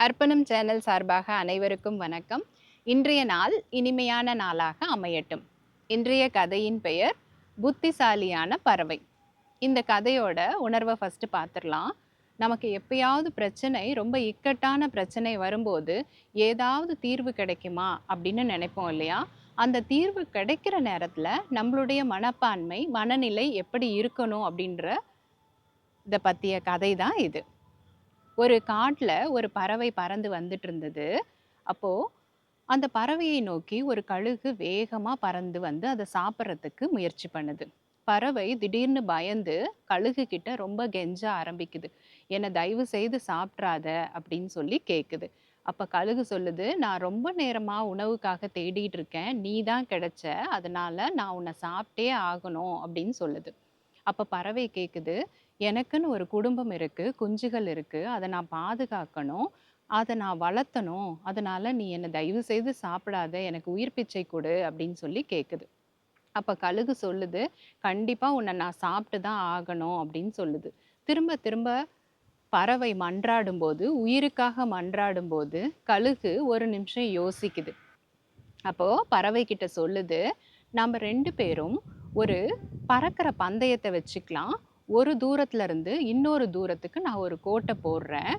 அர்ப்பணம் சேனல் சார்பாக அனைவருக்கும் வணக்கம். இன்றைய நாள் இனிமையான நாளாக அமையட்டும். இன்றைய கதையின் பெயர் புத்திசாலியான பறவை. இந்த கதையோட உணர்வை ஃபர்ஸ்ட் பார்த்துடலாம். நமக்கு எப்பயாவது பிரச்சனை, ரொம்ப இக்கட்டான பிரச்சனை வரும்போது ஏதாவது தீர்வு கிடைக்குமா அப்படின்னு நினைப்போம் இல்லையா? அந்த தீர்வு கிடைக்கிற நேரத்தில் நம்மளுடைய மனப்பான்மை, மனநிலை எப்படி இருக்கணும் அப்படின்ற இதை பற்றிய கதை தான் இது. ஒரு காட்டுல ஒரு பறவை பறந்து வந்துட்டு இருந்தது. அப்போ அந்த பறவையை நோக்கி ஒரு கழுகு வேகமா பறந்து வந்து அதை சாப்பிட்றதுக்கு முயற்சி பண்ணுது. பறவை திடீர்னு பயந்து கழுகு கிட்ட ரொம்ப கெஞ்ச ஆரம்பிக்குது. என்னை தயவு செய்து சாப்பிட்றாத அப்படின்னு சொல்லி கேக்குது. அப்ப கழுகு சொல்லுது, நான் ரொம்ப நேரமா உணவுக்காக தேடிட்டு இருக்கேன், நீ தான் கிடைச்ச, அதனால நான் உன்னை சாப்பிட்டே ஆகணும் அப்படின்னு சொல்லுது. அப்ப பறவை கேக்குது, எனக்குன்னு ஒரு குடும்பம் இருக்கு, குஞ்சுகள் இருக்கு. அத நான் பாதுகாக்கணும். அத நான் வளர்த்தணும். அதனால நீ என்ன தயவு செய்து சாப்பிடாத. எனக்கு உயிர் பிச்சை கொடு அப்படின்னு சொல்லி கேக்குது. அப்ப கழுகு சொல்லுது, கண்டிப்பா உன்ன நான் சாப்பிட்டு தான் ஆகணும் அப்படின்னு சொல்லுது. திரும்ப திரும்ப பறவை மன்றாடும்போது, உயிருக்காக மன்றாடும்போது, கழுகு ஒரு நிமிஷம் யோசிக்குது. அப்போ பறவை கிட்ட சொல்லுது, நம்ம 2 பேரும் ஒரு பறக்கிற பந்தயத்த வச்சுக்கலாம். ஒரு தூரத்துல இருந்து இன்னொரு தூரத்துக்கு நான் ஒரு கோட்ட போடுறேன்.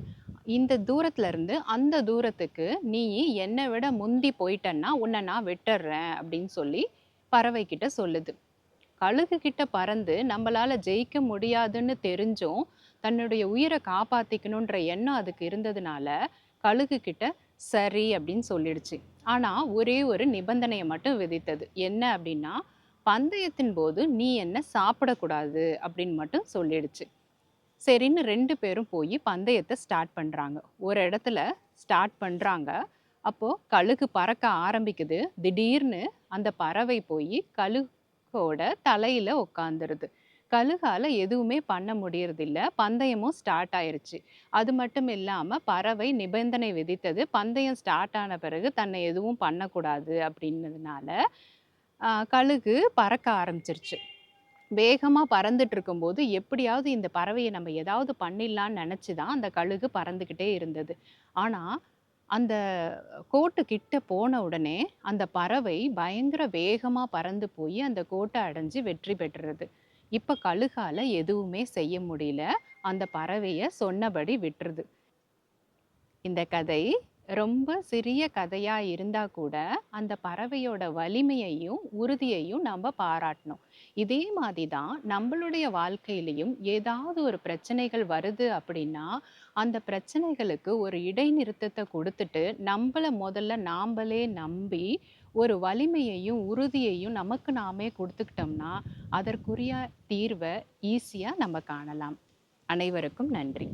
இந்த தூரத்துல இருந்து அந்த தூரத்துக்கு நீ என்ன விட முந்தி போயிட்டன்னா, உன்ன நான் விட்டுர்றேன் அப்படின்னு சொல்லி பறவை கிட்ட சொல்லுது. கழுகு கிட்ட பறந்து நம்மளால ஜெயிக்க முடியாதுன்னு தெரிஞ்சும், தன்னுடைய உயிர காப்பாத்திக்கணுன்ற எண்ணம் அதுக்கு இருந்ததுனால, கழுகு கிட்ட சரி அப்படின்னு சொல்லிடுச்சு. ஆனா, ஒரே ஒரு நிபந்தனைய மட்டும் விதித்தது. என்ன அப்படின்னா, பந்தயத்தின் போது நீ என்ன சாப்பிடக்கூடாது அப்படின்னு மட்டும் சொல்லிடுச்சு. சரின்னு 2 பேரும் போய் பந்தயத்த ஸ்டார்ட் பண்றாங்க. ஒரு இடத்துல ஸ்டார்ட் பண்றாங்க. அப்போ கழுகு பறக்க ஆரம்பிக்குது. திடீர்னு அந்த பறவை போய் கழுகோட தலையில உட்காந்துருது. கழுகால எதுவுமே பண்ண முடியறதில்ல. பந்தயமும் ஸ்டார்ட் ஆயிருச்சு. அது மட்டும் இல்லாம பறவை நிபந்தனை விதித்தது, பந்தயம் ஸ்டார்ட் ஆன பிறகு தன்னை எதுவும் பண்ணக்கூடாது அப்படின்னதுனால, கழுகு பறக்க ஆரம்பிச்சிருச்சு. வேகமா பறந்துட்டு இருக்கும்போது, எப்படியாவது இந்த பறவைய நம்ம ஏதாவது பண்ணிடலான்னு நெனச்சு தான் அந்த கழுகு பறந்துகிட்டே இருந்தது. ஆனா, அந்த கோட்டு கிட்ட போன உடனே, அந்த பறவை பயங்கர வேகமா பறந்து போயி, அந்த கோட்ட அடைஞ்சு வெற்றி பெற்றுருது. இப்ப கழுகால எதுவுமே செய்ய முடியல. அந்த பறவைய சொன்னபடி விட்டுருது. இந்த கதை ரொம்ப சிறிய கதையா இருந்தா கூட, அந்த பறவையோட வலிமையையும், உறுதியையும் நம்ப பாராட்டணும். இதே மாதிரி தான் நம்பளுடைய வாழ்க்கையிலயும் ஏதாவது ஒரு பிரச்சனைகள் வருது அப்படின்னா, அந்த பிரச்சனைகளுக்கு ஒரு இடைநிறுத்தத்த குடுத்துட்டு, நம்பள முதல்ல நாம்பளே நம்பி, ஒரு வலிமையையும், உறுதியையும் நமக்கு நாமே குடுத்துக்கிட்டோம்னா, அதற்குரிய தீர்வ ஈஸியா நம்ம காணலாம். அனைவருக்கும் நன்றி.